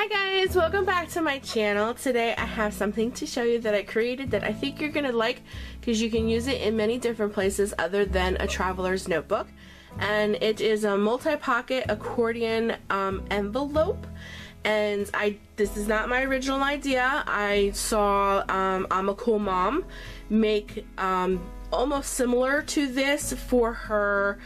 guys, welcome back to my channel. Today I have something to show you that I created that I think you're gonna like because you can use it in many different places other than a traveler's notebook. And it is a multi-pocket accordion envelope. And this is not my original idea. I saw I'm a Cool Mom make almost similar to this for her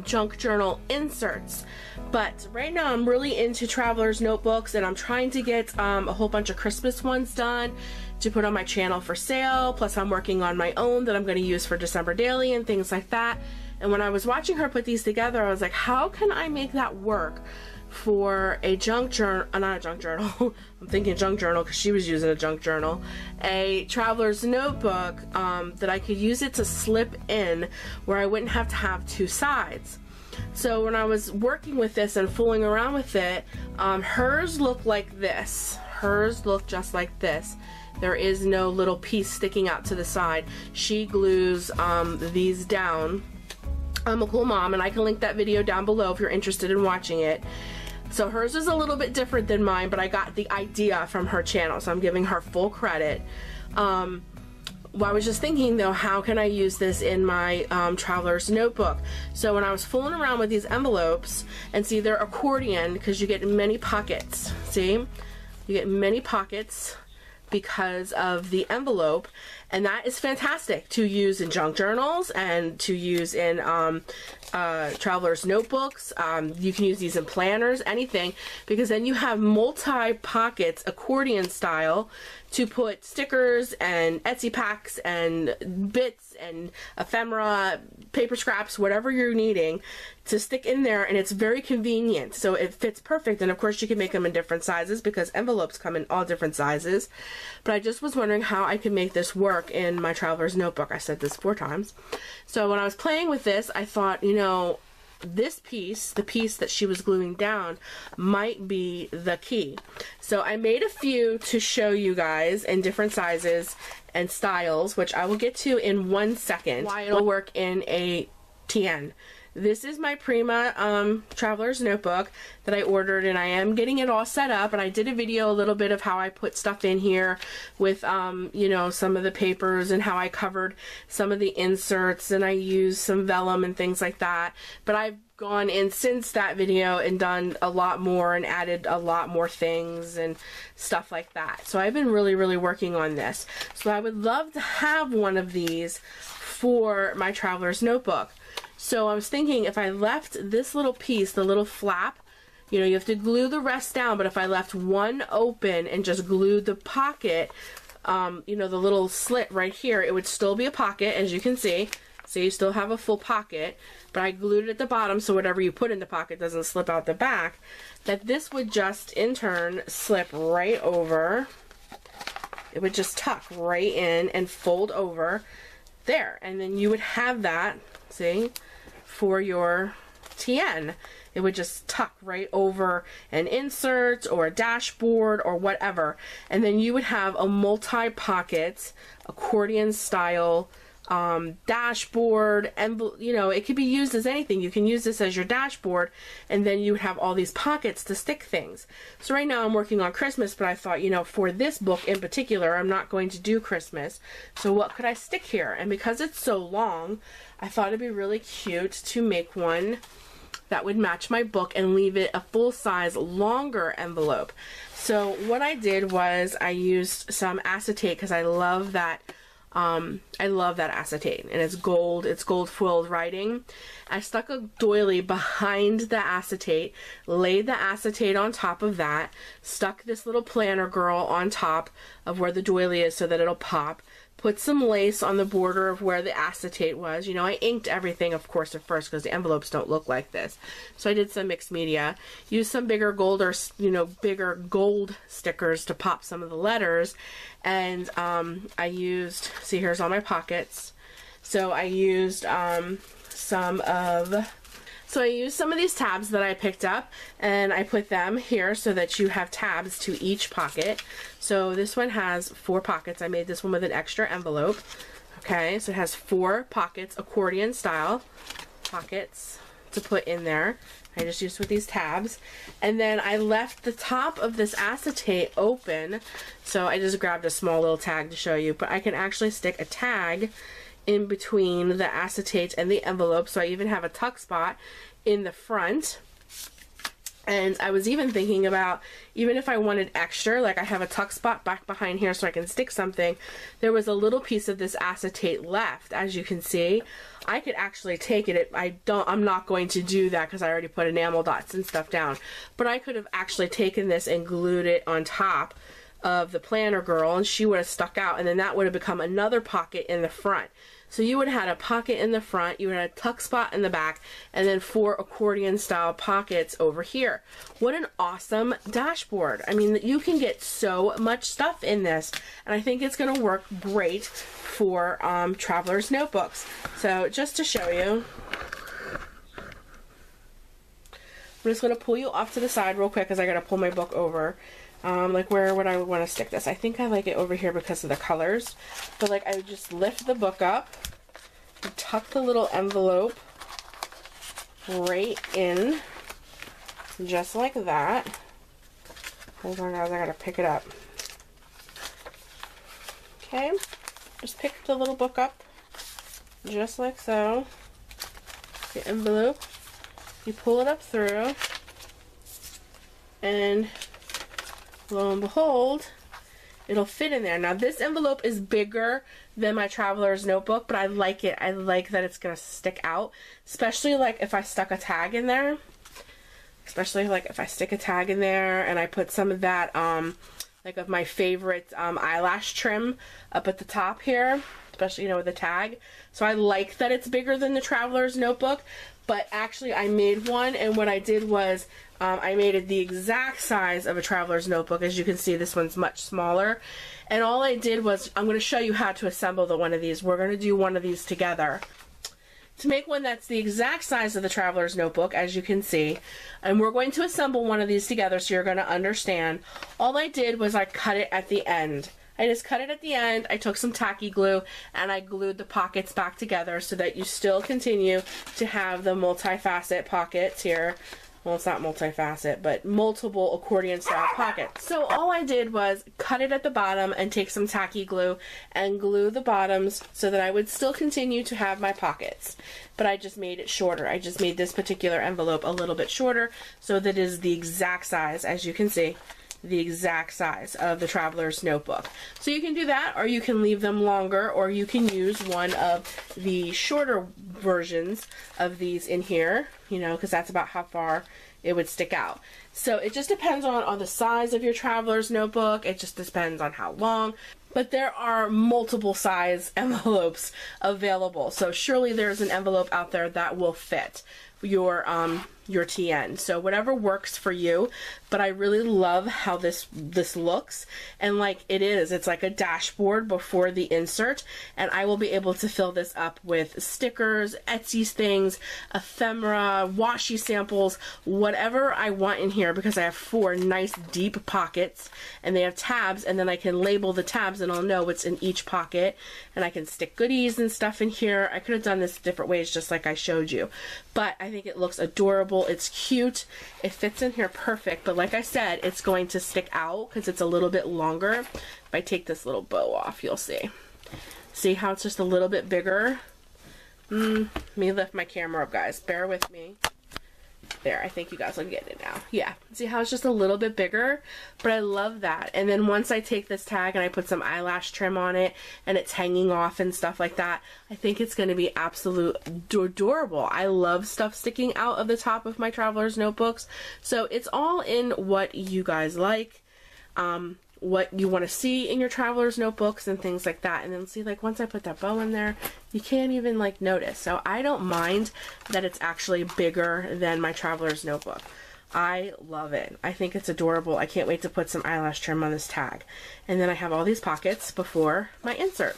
junk journal inserts. But right now I'm really into traveler's notebooks, and I'm trying to get a whole bunch of Christmas ones done to put on my channel for sale. Plus I'm working on my own that I'm going to use for December daily and things like that. And when I was watching her put these together, I was like, how can I make that work for a junk journal, not a junk journal, I'm thinking junk journal because she was using a junk journal, a traveler's notebook that I could use it to slip in where I wouldn't have to have two sides. So when I was working with this and fooling around with it, hers looked like this. Hers looked just like this. There is no little piece sticking out to the side. She glues these down. I'm a Cool Mom, and I can link that video down below if you're interested in watching it. So hers is a little bit different than mine, but I got the idea from her channel, so I'm giving her full credit. Well, I was just thinking though, how can I use this in my traveler's notebook? So when I was fooling around with these envelopes, and see, they're accordion because you get many pockets. See, you get many pockets because of the envelope, and that is fantastic to use in junk journals and to use in traveler's notebooks. You can use these in planners, anything, because then you have multi-pockets accordion style to put stickers and Etsy packs and bits and ephemera, paper scraps, whatever you're needing to stick in there, and it's very convenient. So it fits perfect, and of course you can make them in different sizes because envelopes come in all different sizes. But I just was wondering how I could make this work in my traveler's notebook. I said this 4 times. So when I was playing with this, I thought, you know, this piece, the piece that she was gluing down, might be the key. So I made a few to show you guys in different sizes and styles, which I will get to in 1 second, why it'll work in a TN. This is my Prima traveler's notebook that I ordered, and I am getting it all set up, and I did a video a little bit of how I put stuff in here with you know, some of the papers and how I covered some of the inserts, and I used some vellum and things like that. But I've gone in since that video and done a lot more and added a lot more things and stuff like that. So I've been really working on this. So I would love to have one of these for my traveler's notebook. So I was thinking, if I left this little piece, the little flap, you know, you have to glue the rest down, but if I left one open and just glued the pocket, you know, the little slit right here, it would still be a pocket, as you can see. So you still have a full pocket, but I glued it at the bottom so whatever you put in the pocket doesn't slip out the back. That this would just, in turn, slip right over. It would just tuck right in and fold over there. And then you would have that, see, for your TN. It would just tuck right over an insert or a dashboard or whatever, and then you would have a multi-pocket accordion style dashboard, and you know, it could be used as anything. You can use this as your dashboard, and then you would have all these pockets to stick things. So right now I'm working on Christmas, but I thought, you know, for this book in particular, I'm not going to do Christmas, so what could I stick here? And because it's so long, I thought it'd be really cute to make one that would match my book and leave it a full-size longer envelope. So what I did was I used some acetate because I love that acetate, and it's gold foiled writing. I stuck a doily behind the acetate, laid the acetate on top of that, stuck this little planner girl on top of where the doily is so that it'll pop, put some lace on the border of where the acetate was. You know, I inked everything, of course, at first because the envelopes don't look like this. So I did some mixed media, used some bigger gold, or, you know, bigger gold stickers to pop some of the letters, and I used, see, here's all my pockets. So I used some of these tabs that I picked up, and I put them here so that you have tabs to each pocket. So this one has 4 pockets. I made this one with an extra envelope. Okay, so it has 4 pockets, accordion style pockets to put in there. I just used with these tabs. And then I left the top of this acetate open, so I just grabbed a small little tag to show you, but I can actually stick a tag in between the acetate and the envelope, so I even have a tuck spot in the front. And I was even thinking about, even if I wanted extra, like I have a tuck spot back behind here so I can stick something, there was a little piece of this acetate left, as you can see. I could actually take it. I'm not going to do that because I already put enamel dots and stuff down. But I could have actually taken this and glued it on top of the planner girl, and she would have stuck out, and then that would have become another pocket in the front. So you would have had a pocket in the front, you would have a tuck spot in the back, and then 4 accordion style pockets over here. What an awesome dashboard. I mean, you can get so much stuff in this, and I think it's going to work great for traveler's notebooks. So just to show you, I'm just going to pull you off to the side real quick because I got to pull my book over. Like where would I want to stick this? I think I like it over here because of the colors. But like I would just lift the book up, and tuck the little envelope right in, just like that. Hold on guys, I gotta pick it up. Okay, just pick the little book up, just like so. The envelope, you pull it up through, and lo and behold, it'll fit in there. Now this envelope is bigger than my traveler's notebook, but I like it. I like that it's gonna stick out, especially like if I stuck a tag in there. Especially like if I stick a tag in there and I put some of that like of my favorite eyelash trim up at the top here, especially, you know, with the tag. So I like that it's bigger than the traveler's notebook. But actually I made one, and what I did was I made it the exact size of a traveler's notebook. As you can see, this one's much smaller. And all I did was, I'm going to show you how to assemble one of these. We're going to do one of these together. To make one that's the exact size of the traveler's notebook, as you can see, and we're going to assemble one of these together so you're going to understand. All I did was I cut it at the end. I just cut it at the end, I took some tacky glue, and I glued the pockets back together so that you still continue to have the multi-facet pockets here. Well, it's not multi-facet, but multiple accordion style pockets. So all I did was cut it at the bottom and take some tacky glue and glue the bottoms so that I would still continue to have my pockets. But I just made it shorter. I just made this particular envelope a little bit shorter so that it is the exact size, as you can see, the exact size of the traveler's notebook. So you can do that, or you can leave them longer, or you can use one of the shorter versions of these in here, you know, because that's about how far it would stick out. So it just depends on the size of your traveler's notebook. It just depends on how long. But there are multiple size envelopes available. So surely there's an envelope out there that will fit your TN. So whatever works for you, but I really love how this looks, and like it's like a dashboard before the insert, and I will be able to fill this up with stickers, Etsy things, ephemera, washi samples, whatever I want in here, because I have 4 nice deep pockets and they have tabs, and then I can label the tabs and I'll know what's in each pocket, and I can stick goodies and stuff in here. I could have done this different ways just like I showed you, but I think it looks adorable. It's cute. It fits in here perfect, but like I said, it's going to stick out because it's a little bit longer. If I take this little bow off, you'll see. See how it's just a little bit bigger? Let me lift my camera up, guys. Bear with me. There, I think you guys will get it now. Yeah, see how it's just a little bit bigger? But I love that. And then once I take this tag and I put some eyelash trim on it and it's hanging off and stuff like that, I think it's going to be absolute adorable. I love stuff sticking out of the top of my traveler's notebooks. So it's all in what you guys like, what you want to see in your traveler's notebooks and things like that. And then see, like, once I put that bow in there, you can't even like notice. So I don't mind that it's actually bigger than my traveler's notebook. I love it. I think it's adorable. I can't wait to put some eyelash trim on this tag. And then I have all these pockets before my insert.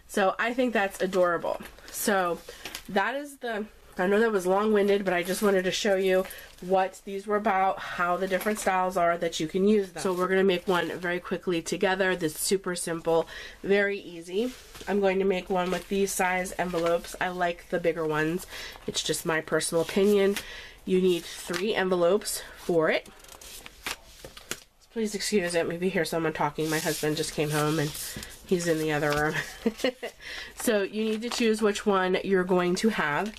So I think that's adorable. So that is the I know that was long-winded, but I just wanted to show you what these were about, how the different styles are that you can use them. So we're going to make one very quickly together. This is super simple, very easy. I'm going to make one with these size envelopes. I like the bigger ones. It's just my personal opinion. You need 3 envelopes for it. Please excuse it. Maybe hear someone talking. My husband just came home and he's in the other room. So you need to choose which one you're going to have.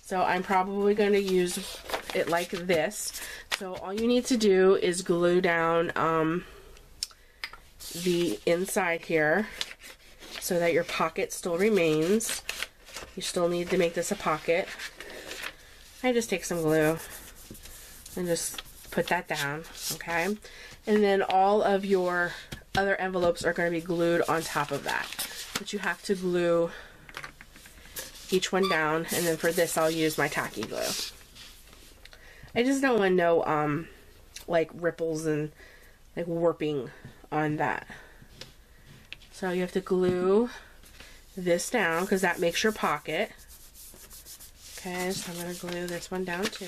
So I'm probably going to use it like this. So all you need to do is glue down the inside here so that your pocket still remains. You still need to make this a pocket. I just take some glue and just put that down, okay? And then all of your other envelopes are going to be glued on top of that. But you have to glue each one down, and then for this I'll use my tacky glue. I just don't want no like ripples and like warping on that. So you have to glue this down because that makes your pocket. Okay, so I'm going to glue this one down too.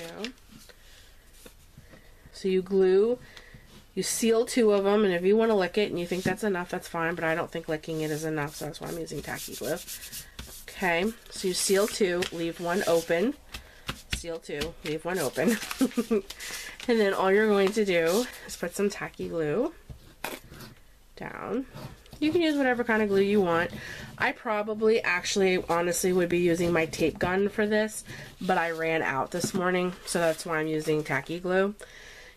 So you seal 2 of them, and if you want to lick it and you think that's enough, that's fine, but I don't think licking it is enough, so that's why I'm using tacky glue. Okay, so you seal 2, leave 1 open. Seal 2, leave 1 open. And then all you're going to do is put some tacky glue down. You can use whatever kind of glue you want. I probably actually honestly would be using my tape gun for this, but I ran out this morning, so that's why I'm using tacky glue.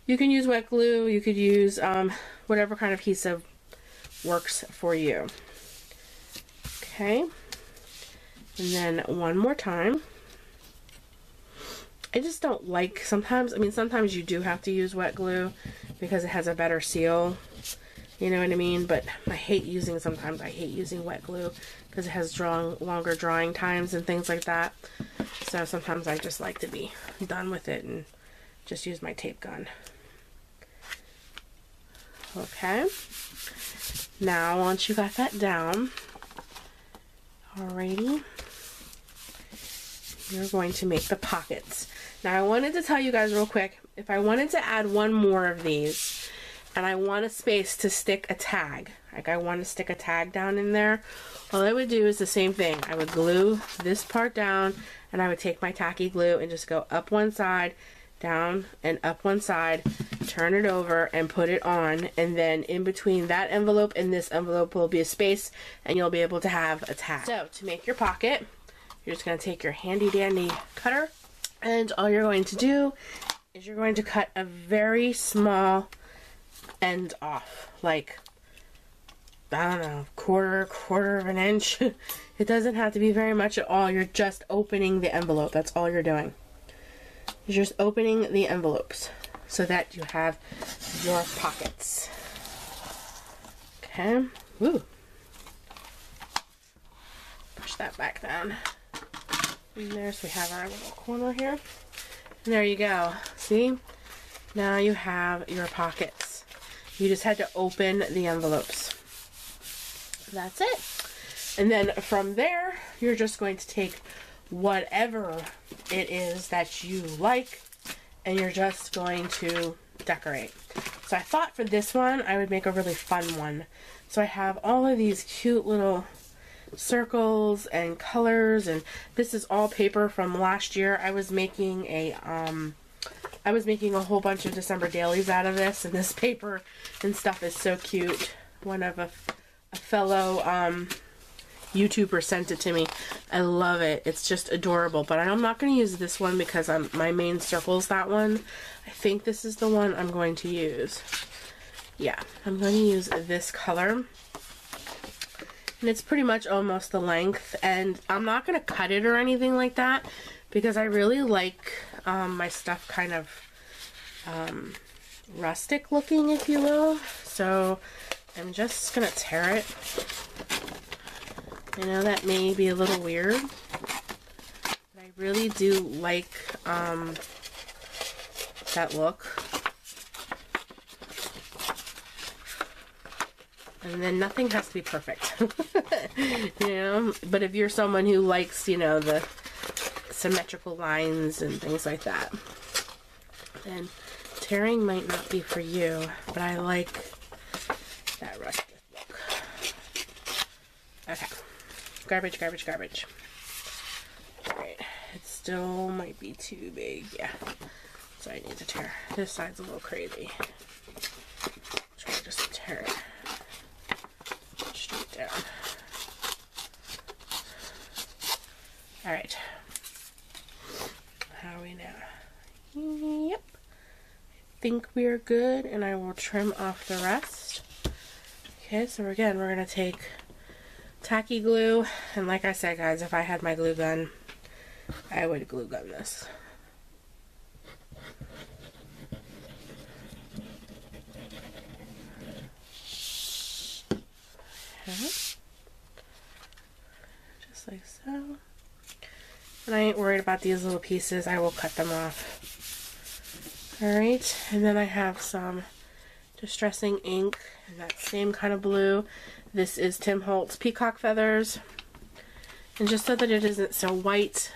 You can use wet glue, you could use whatever kind of adhesive works for you. Okay. And then one more time. I just don't like, sometimes you do have to use wet glue because it has a better seal. You know what I mean? But sometimes I hate using wet glue because it has longer drying times and things like that. So sometimes I just like to be done with it and just use my tape gun. Okay. Now once you got that down, alrighty, you're going to make the pockets. Now I wanted to tell you guys real quick, if I wanted to add one more of these and I want a space to stick a tag, like I want to stick a tag down in there, all I would do is the same thing. I would glue this part down and I would take my tacky glue and just go up one side, down and up one side, turn it over and put it on, and then in between that envelope and this envelope will be a space and you'll be able to have a tag. So to make your pocket, you're just going to take your handy dandy cutter, and all you're going to do is you're going to cut a very small end off, like, I don't know, quarter of an inch. It doesn't have to be very much at all. You're just opening the envelope. That's all you're doing. You're just opening the envelopes so that you have your pockets. Okay. Woo. Push that back down. And there, so we have our little corner here. And there you go. See? Now you have your pockets. You just had to open the envelopes. That's it. And then from there, you're just going to take whatever it is that you like, and you're just going to decorate. So I thought for this one, I would make a really fun one. So I have all of these cute little circles and colors, and this is all paper from last year. I was making a whole bunch of December dailies out of this, and this paper and stuff is so cute. One of a fellow YouTuber sent it to me. I love it. It's just adorable, but I'm not going to use this one because my main circle's that one. I think this is the one I'm going to use. Yeah, I'm going to use this color. And it's pretty much almost the length, and I'm not going to cut it or anything like that because I really like my stuff kind of rustic looking, if you will. So I'm just going to tear it. I know that may be a little weird, but I really do like that look. And then nothing has to be perfect, you know, but if you're someone who likes, you know, the symmetrical lines and things like that. And tearing might not be for you, but I like that rustic look. Okay. Garbage, garbage, garbage. Alright. It still might be too big. Yeah. So I need to tear. This side's a little crazy. Try to just tear it straight down. Alright. How are we now? Yep. I think we're good, and I will trim off the rest. Okay, so again, we're going to take tacky glue, and like I said, guys, if I had my glue gun, I would glue gun this. Okay. Just like so. And I ain't worried about these little pieces. I will cut them off. Alright, and then I have some distressing ink in that same kind of blue. This is Tim Holtz Peacock Feathers. And just so that it isn't so white,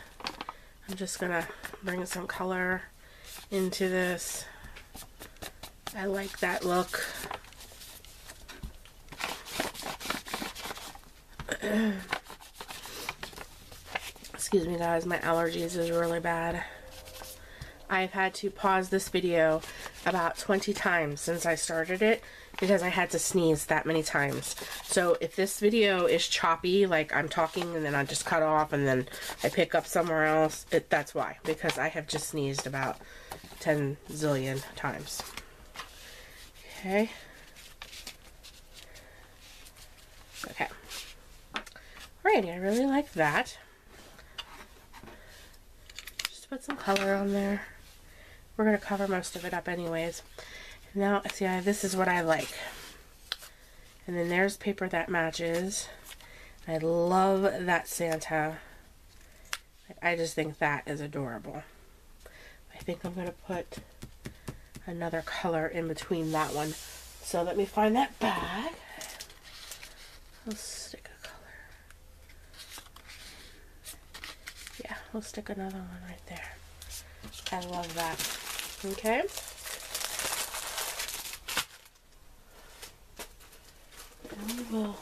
I'm just going to bring some color into this. I like that look. Excuse me guys, my allergies is really bad. I've had to pause this video about 20 times since I started it because I had to sneeze that many times. So if this video is choppy, like I'm talking and then I just cut off and then I pick up somewhere else, that's why. Because I have just sneezed about 10 zillion times. Okay. Okay. Alrighty, I really like that. Just put some color on there. We're going to cover most of it up anyways. Now, see, this is what I like. And then there's paper that matches. I love that Santa. I just think that is adorable. I think I'm going to put another color in between that one. So let me find that bag. I'll stick a color. Yeah, we'll stick another one right there. I love that. Okay. And we'll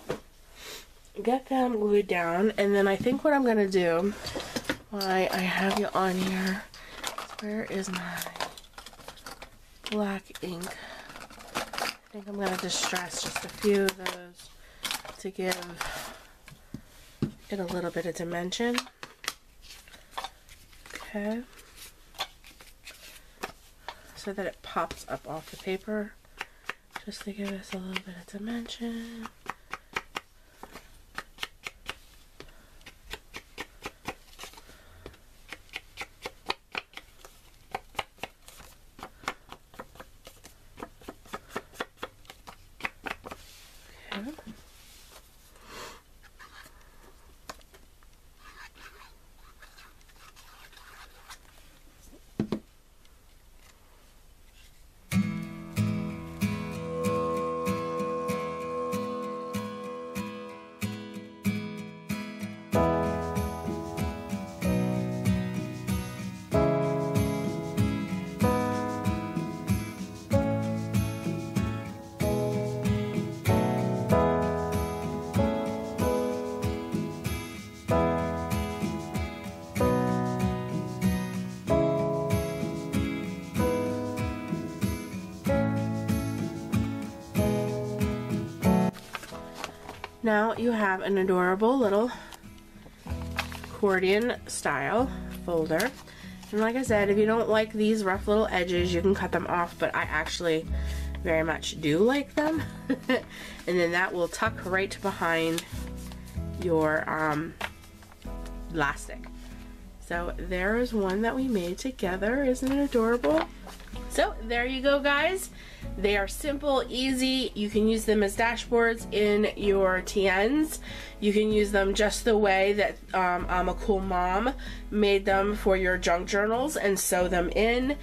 get them glued down, and then I think what I'm going to do, why I have you on here, where is my black ink? I think I'm going to distress just a few of those to give it a little bit of dimension. Okay. So that it pops up off the paper, just to give us a little bit of dimension. Okay. Now you have an adorable little accordion style folder. And like I said, if you don't like these rough little edges, you can cut them off, but I actually very much do like them. And then that will tuck right behind your elastic. So there is one that we made together. Isn't it adorable? So there you go, guys. They are simple, easy. You can use them as dashboards in your TNs. You can use them just the way that I'm a Cool Mom made them for your junk journals and sew them in.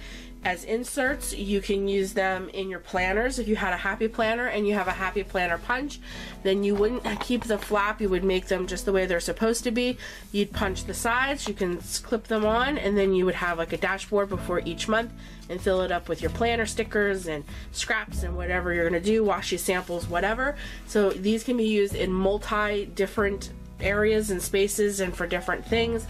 as inserts. You can use them in your planners. If you had a happy planner and you have a happy planner punch, then you wouldn't keep the flap, you would make them just the way they're supposed to be. You'd punch the sides, you can clip them on, and then you would have like a dashboard before each month and fill it up with your planner stickers and scraps and whatever you're gonna do, washi samples, whatever. So these can be used in multi different areas and spaces and for different things.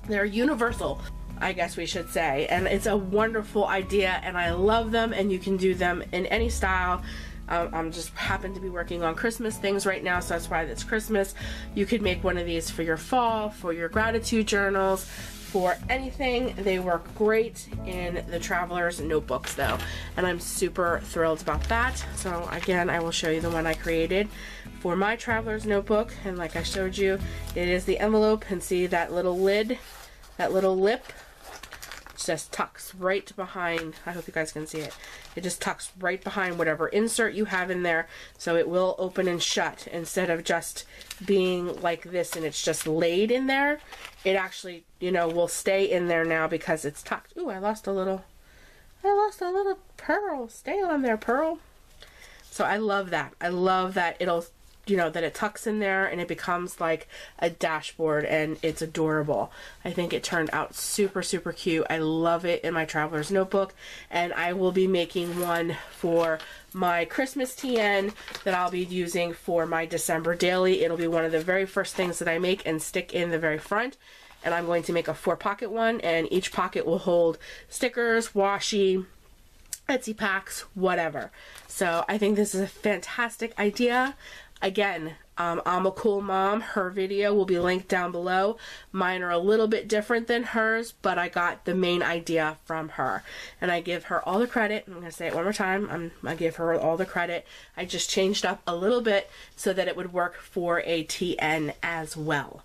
They're universal, I guess we should say, and it's a wonderful idea and I love them, and you can do them in any style. I'm just happen to be working on Christmas things right now, so that's why it's Christmas. You could make one of these for your fall, for your gratitude journals, for anything. They work great in the traveler's notebooks though, and I'm super thrilled about that. So again, I will show you the one I created for my traveler's notebook, and like I showed you, it is the envelope, and see that little lid, that little lip just tucks right behind. I hope you guys can see it. It just tucks right behind whatever insert you have in there, so it will open and shut instead of just being like this and it's just laid in there. It actually, you know, will stay in there now because it's tucked. Ooh, I lost a little pearl. Stay on there, pearl. So I love that. I love that it'll, you know, that it tucks in there and it becomes like a dashboard, and it's adorable. I think it turned out super, super cute. I love it in my traveler's notebook, and I will be making one for my Christmas TN that I'll be using for my December daily. It'll be one of the very first things that I make and stick in the very front, and I'm going to make a 4-pocket one, and each pocket will hold stickers, washi, Etsy packs, whatever. So I think this is a fantastic idea. Again, I'm a Cool Mom. Her video will be linked down below. Mine are a little bit different than hers, but I got the main idea from her. And I give her all the credit. I'm going to say it one more time. I give her all the credit. I just changed up a little bit so that it would work for a TN as well.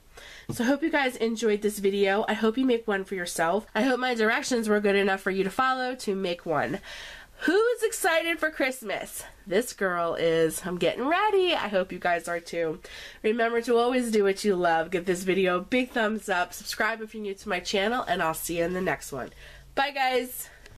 So I hope you guys enjoyed this video. I hope you make one for yourself. I hope my directions were good enough for you to follow to make one. Who is excited for Christmas? This girl is. I'm getting ready. I hope you guys are too. Remember to always do what you love. Give this video a big thumbs up. Subscribe if you're new to my channel, and I'll see you in the next one. Bye, guys.